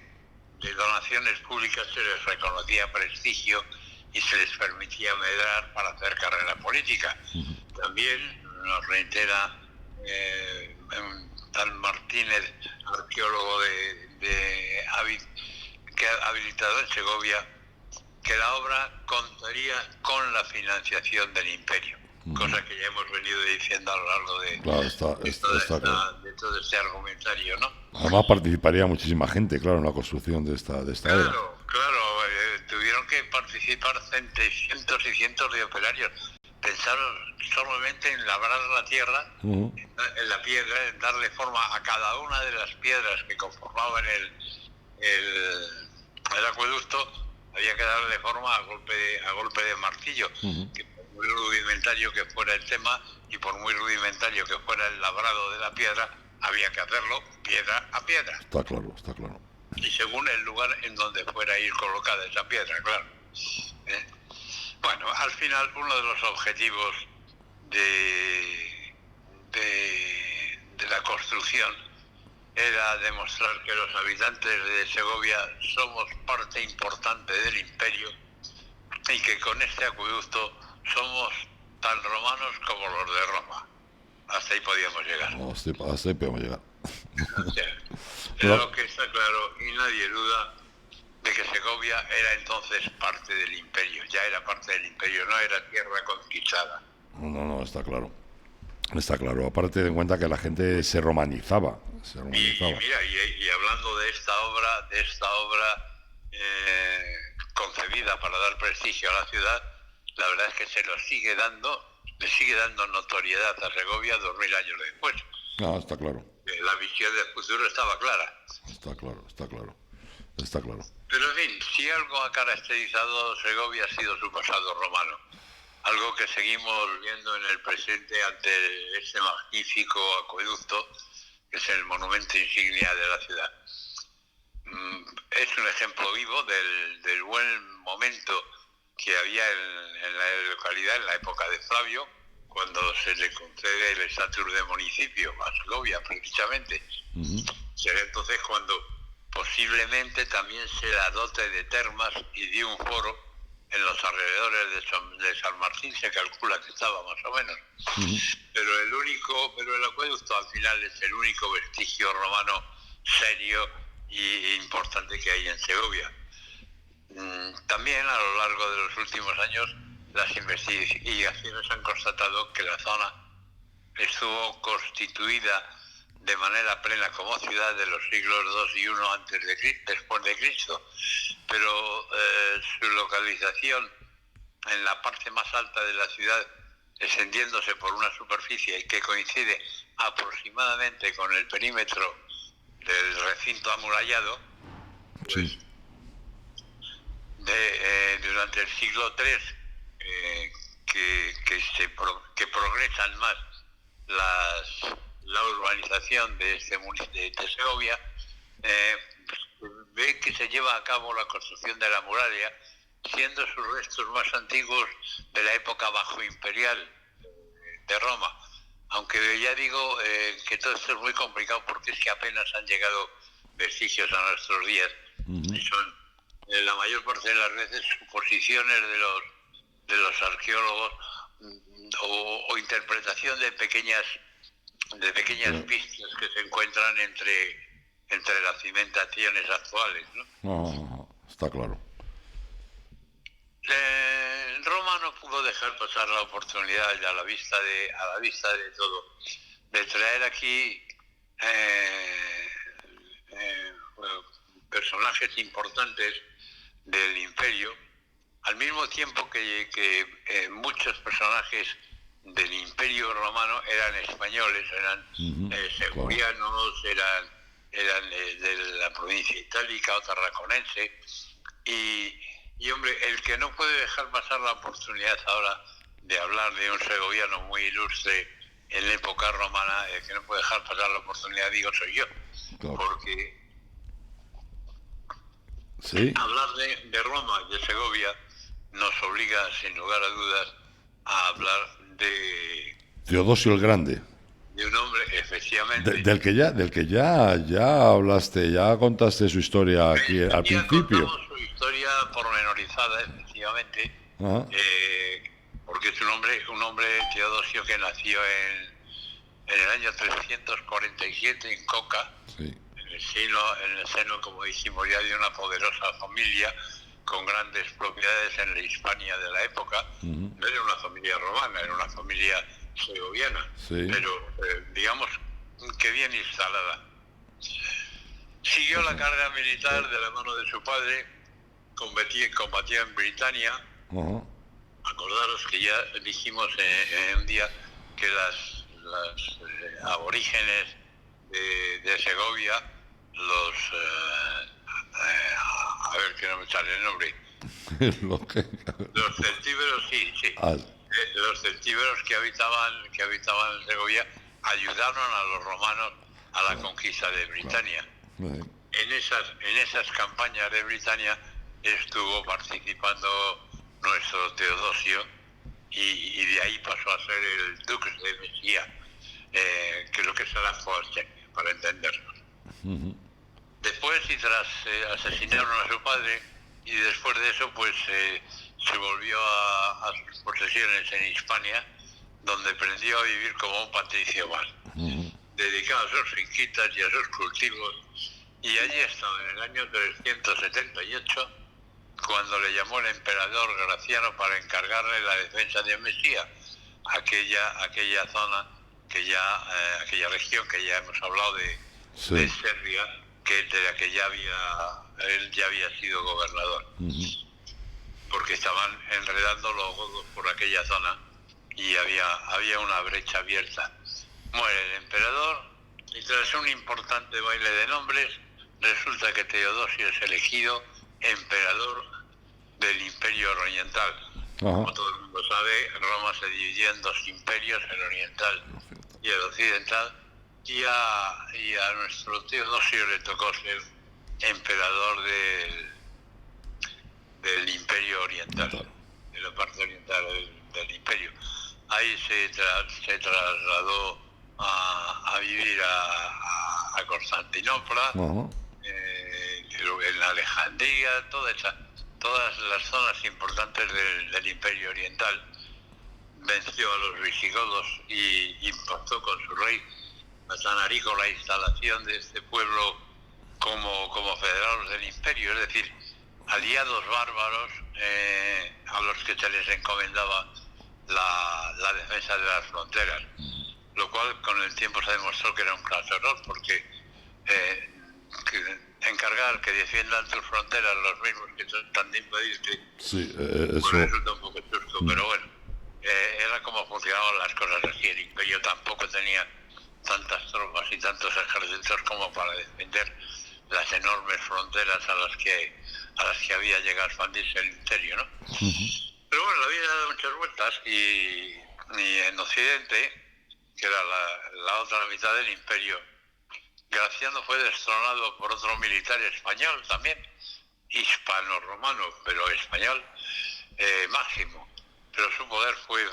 donaciones públicas se les reconocía prestigio y se les permitía medrar para hacer carrera política. También nos reitera tal Martínez, arqueólogo que ha habilitado en Segovia, que la obra contaría con la financiación del imperio, cosa que ya hemos venido diciendo a lo largo de todo este argumentario, ¿no? Además participaría muchísima gente, claro, en la construcción de esta obra. Claro, tuvieron que participar cientos y cientos de operarios. Pensaron solamente en labrar la tierra, en la piedra, en darle forma a cada una de las piedras que conformaban el acueducto. Había que darle forma a golpe de martillo, que por muy rudimentario que fuera el tema y por muy rudimentario que fuera el labrado de la piedra, había que hacerlo piedra a piedra. Está claro. Y según el lugar en donde fuera a ir colocada esa piedra, claro. Bueno, al final uno de los objetivos de la construcción era demostrar que los habitantes de Segovia somos parte importante del imperio y que con este acueducto somos tan romanos como los de Roma. Hasta ahí podíamos llegar. Hasta ahí podemos llegar. O sea, lo que está claro, y nadie duda, de que Segovia era entonces parte del imperio, ya era parte del imperio, no era tierra conquistada. No, está claro. Está claro. Aparte, ten en cuenta que la gente se romanizaba. Y mira, y hablando de esta obra concebida para dar prestigio a la ciudad, la verdad es que le sigue dando notoriedad a Segovia 2000 años después. No, está claro. La visión del futuro estaba clara. Está claro. Pero en fin, si algo ha caracterizado Segovia ha sido su pasado romano. Algo que seguimos viendo en el presente ante este magnífico acueducto, que es el monumento insignia de la ciudad. Es un ejemplo vivo del buen momento que había en la localidad en la época de Flavio, cuando se le concede el estatus de municipio a Segovia, precisamente. Será entonces cuando posiblemente también se la dote de termas y de un foro en los alrededores de San Martín, se calcula que estaba más o menos. Pero el acueducto al final es el único vestigio romano serio y importante que hay en Segovia. También a lo largo de los últimos años las investigaciones han constatado que la zona estuvo constituida de manera plena como ciudad de los siglos II y I después de Cristo, pero su localización en la parte más alta de la ciudad, extendiéndose por una superficie que coincide aproximadamente con el perímetro del recinto amurallado, pues, durante el siglo III, que progresan más la urbanización de Segovia, ve que se lleva a cabo la construcción de la muralla, siendo sus restos más antiguos de la época bajo imperial de Roma. Aunque ya digo que todo esto es muy complicado porque es que apenas han llegado vestigios a nuestros días. Y son la mayor parte de las veces suposiciones de los arqueólogos o interpretación de pequeñas pistas que se encuentran entre las cimentaciones actuales, ¿no? Está claro. Roma no pudo dejar pasar la oportunidad, a la vista de todo, de traer aquí personajes importantes del imperio, al mismo tiempo que muchos personajes del imperio romano eran españoles, eran segurianos, eran de la provincia itálica o tarraconense, y hombre, el que no puede dejar pasar la oportunidad ahora de hablar de un segoviano muy ilustre en la época romana, el que no puede dejar pasar la oportunidad, digo, soy yo. Claro. Porque hablar de Roma y de Segovia nos obliga, sin lugar a dudas, a hablar de Teodosio el Grande. De un hombre, efectivamente. Del que ya hablaste, ya contaste su historia aquí al principio. Contamos su historia pormenorizada, efectivamente, porque es un hombre Teodosio que nació en el año 347 en Coca, en el seno, como dijimos ya, de una poderosa familia con grandes propiedades en la Hispania de la época. No era una familia romana, era una familia segoviana, pero digamos que bien instalada. Siguió la carrera militar de la mano de su padre, combatió en Britania. Acordaros que ya dijimos un día que las aborígenes de Segovia, a ver que no me sale el nombre, los celtíberos, sí. Los celtíberos que habitaban en Segovia ayudaron a los romanos a la conquista de Britania. En esas campañas de Britania estuvo participando nuestro Teodosio y de ahí pasó a ser el Dux de Mesía, que es lo que es la actual Chechenia, para entendernos. Después, y tras asesinaron a su padre, y después de eso pues se volvió a sus posesiones en Hispania, donde aprendió a vivir como un patricio más, dedicado a sus finquitas y a sus cultivos, y allí estaba en el año 378, cuando le llamó el emperador Graciano para encargarle la defensa de Mesía, aquella zona, aquella región que ya hemos hablado de Serbia, de la que él ya había sido gobernador, porque estaban enredando los godos por aquella zona y había una brecha abierta. Muere el emperador y tras un importante baile de nombres resulta que Teodosio es elegido emperador del Imperio Oriental. Como todo el mundo sabe, Roma se dividió en dos imperios, el oriental y el occidental, y a nuestro Teodosio le tocó ser emperador del Imperio Oriental, de la parte oriental del imperio. Ahí se trasladó a vivir a Constantinopla, en Alejandría, todas las zonas importantes del Imperio Oriental. Venció a los visigodos y impactó con su rey Atanarico la instalación de este pueblo como federados del imperio, es decir, aliados bárbaros a los que se les encomendaba la defensa de las fronteras, lo cual con el tiempo se demostró que era un claro error, porque encargar que defiendan tus fronteras los mismos que tratan de impedirte, pues resulta un poco justo, pero bueno, era como funcionaban las cosas así. El imperio tampoco tenía tantas tropas y tantos ejércitos como para defender las enormes fronteras a las que había llegado a expandirse el imperio, ¿no? Pero bueno, la vida ha dado muchas vueltas y en Occidente, que era la otra mitad del imperio, Graciano fue destronado por otro militar español también, hispano-romano, pero español, Máximo. Pero su poder fue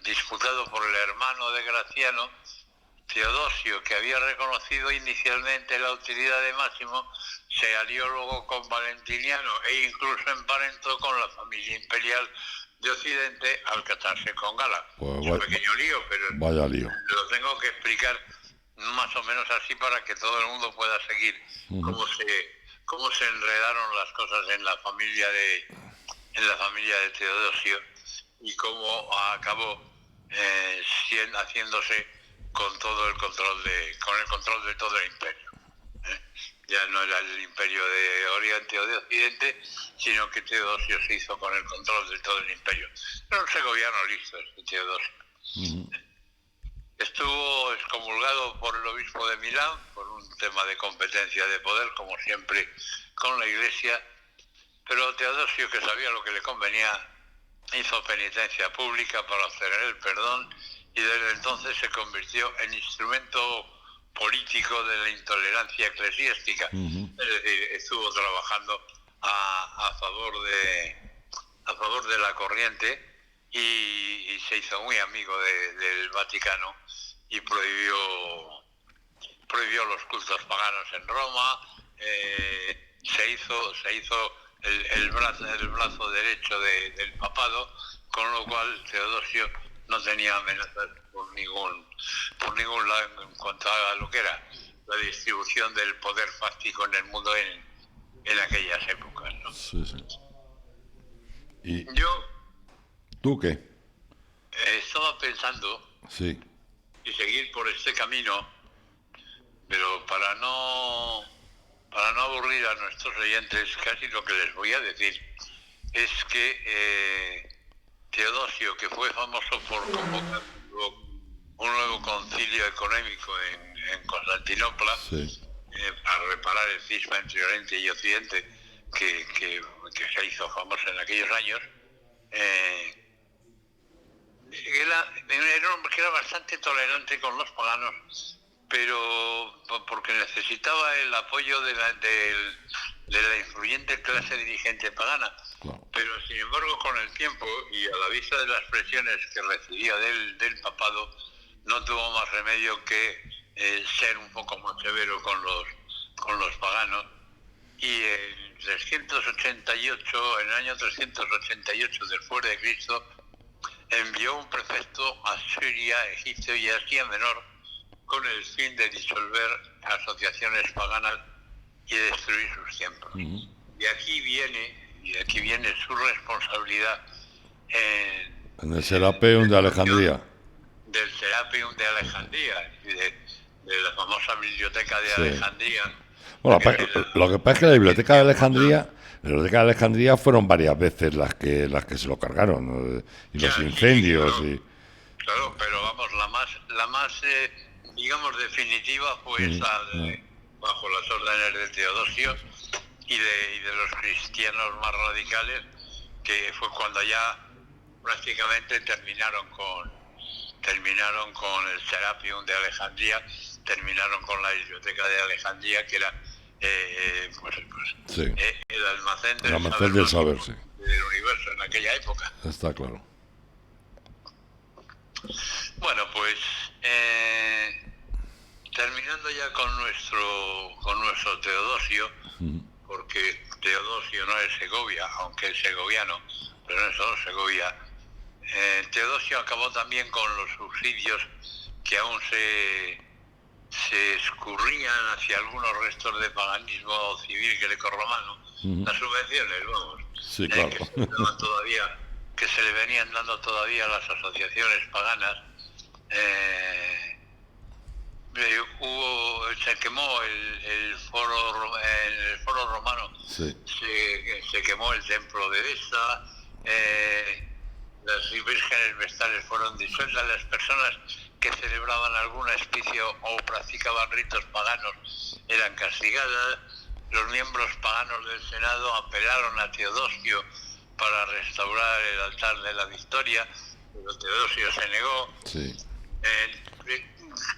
disputado por el hermano de Graciano, Teodosio, que había reconocido inicialmente la utilidad de Máximo, se alió luego con Valentiniano e incluso emparentó con la familia imperial de Occidente al casarse con Gala. Es un pequeño lío, pero vaya lío. Lo tengo que explicar más o menos así para que todo el mundo pueda seguir cómo se enredaron las cosas en la familia de Teodosio y cómo acabó haciéndose con el control de todo el imperio. Ya no era el imperio de Oriente o de Occidente, sino que Teodosio se hizo con el control de todo el imperio. Era un segoviano listo, este Teodosio. Estuvo excomulgado por el obispo de Milán por un tema de competencia de poder, como siempre con la Iglesia, pero Teodosio, que sabía lo que le convenía, hizo penitencia pública para obtener el perdón y desde entonces se convirtió en instrumento político de la intolerancia eclesiástica. Es decir, estuvo trabajando a favor de la corriente y se hizo muy amigo del Vaticano y prohibió los cultos paganos en Roma. Se hizo el brazo derecho del papado, con lo cual Teodosio no tenía amenazas por ningún lado en cuanto a lo que era la distribución del poder fáctico en el mundo en aquellas épocas, ¿no? Sí. ¿Y tú qué? Estaba pensando y seguir por este camino, pero para no aburrir a nuestros oyentes, casi lo que les voy a decir es que Teodosio, que fue famoso por convocar un nuevo concilio económico en Constantinopla, para reparar el cisma entre Oriente y Occidente, que se hizo famoso en aquellos años, era un hombre que era bastante tolerante con los paganos, pero porque necesitaba el apoyo de la influyente clase dirigente pagana. Claro. Pero sin embargo, con el tiempo y a la vista de las presiones que recibía del papado, no tuvo más remedio que ser un poco más severo con los paganos. Y en el año 388 después de Cristo, envió un prefecto a Siria, Egipto y Asia Menor con el fin de disolver asociaciones paganas y destruir sus templos. Y aquí viene su responsabilidad en el Serapeum de Alejandría. Del Serapeum de Alejandría y de la famosa biblioteca de Alejandría. Bueno, lo que pasa es que la biblioteca de Alejandría fueron varias veces las que se lo cargaron, ¿no? Y los incendios. Sí, y claro, pero vamos, la más digamos definitiva fue esa bajo las órdenes de Teodosio y de los cristianos más radicales, que fue cuando ya prácticamente terminaron con el Serapeum de Alejandría, terminaron con la biblioteca de Alejandría, que era el almacén del saber sí. del universo en aquella época. Está claro. Bueno, pues terminando ya con nuestro Teodosio, porque Teodosio no es Segovia, aunque es segoviano, pero no es solo Segovia. Teodosio acabó también con los subsidios que aún se escurrían hacia algunos restos de paganismo civil grecorromano. Las subvenciones, vamos, sí, claro. que se le venían dando todavía a las asociaciones paganas. Se quemó el foro romano, sí. se quemó el templo de Vesta, las vírgenes vestales fueron disueltas, las personas que celebraban algún auspicio o practicaban ritos paganos eran castigadas. Los miembros paganos del Senado apelaron a Teodosio para restaurar el altar de la victoria, pero Teodosio se negó. Sí.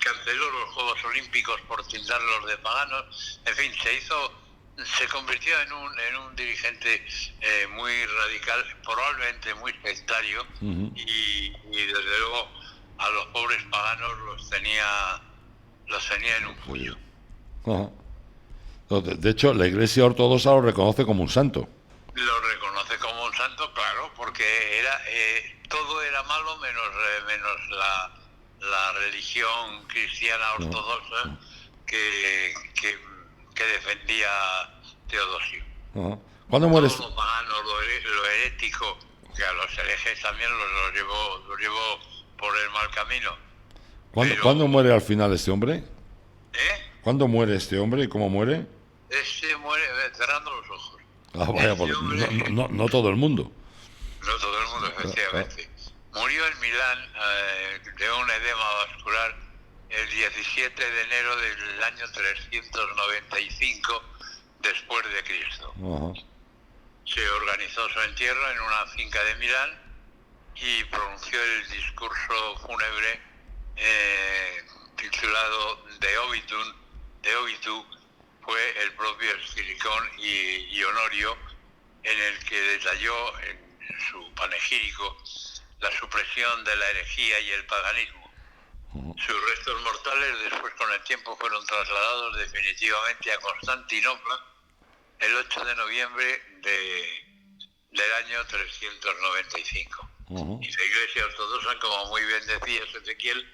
Canceló los Juegos Olímpicos por tildarlos de paganos. En fin, se convirtió en un dirigente muy radical, probablemente muy sectario, y desde luego a los pobres paganos los tenía en un puño. De hecho, la Iglesia Ortodoxa lo reconoce como un santo. Lo reconoce como un santo, claro, porque todo era malo menos la religión cristiana ortodoxa que defendía Teodosio. ¿Cuándo mueres? Todo lo pagano, lo herético, que a los herejes también los llevó por el mal camino. ¿Cuándo muere al final este hombre? ¿Cuándo muere este hombre y cómo muere? Este muere cerrando los ojos. Vaya, no todo el mundo. No todo el mundo, efectivamente. Murió en Milán de un edema vascular el 17 de enero del año 395 después de Cristo. Se organizó su entierro en una finca de Milán y pronunció el discurso fúnebre titulado De Obitu, fue el propio Escilicón y Honorio, en el que detalló en su panegírico la supresión de la herejía y el paganismo. Sus restos mortales después con el tiempo fueron trasladados definitivamente a Constantinopla el 8 de noviembre del año 395. Y la Iglesia Ortodoxa, como muy bien decía Ezequiel,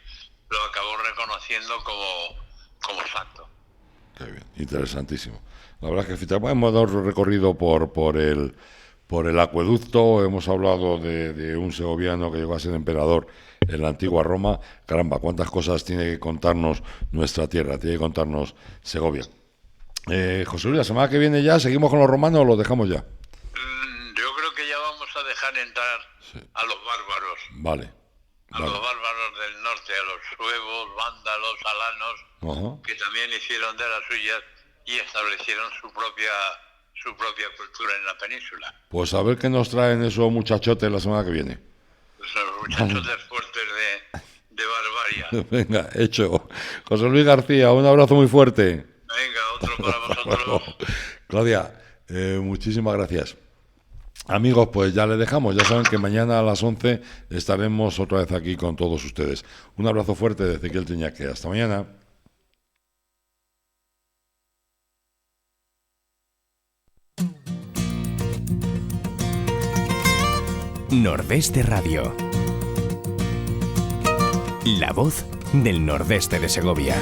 lo acabó reconociendo como santo. Qué bien, interesantísimo. La verdad es que hemos dado un recorrido por el acueducto, hemos hablado de un segoviano que llegó a ser emperador en la antigua Roma. Caramba, cuántas cosas tiene que contarnos nuestra tierra, tiene que contarnos Segovia. José Luis, la semana que viene ya, ¿seguimos con los romanos o los dejamos ya? Yo creo que ya vamos a dejar entrar a los bárbaros. Vale. Los bárbaros del norte, a los suevos, vándalos, alanos, que también hicieron de las suyas y establecieron su propia cultura en la península. Pues a ver qué nos traen esos muchachotes la semana que viene. Esos muchachotes fuertes de barbarie. Venga, hecho. José Luis García, un abrazo muy fuerte. Venga, otro para vosotros. Claudia, Muchísimas gracias. Amigos, pues ya les dejamos. Ya saben que mañana a las 11 estaremos otra vez aquí con todos ustedes. Un abrazo fuerte de Ezequiel Triñaque. Hasta mañana. Nordeste Radio. La voz del Nordeste de Segovia.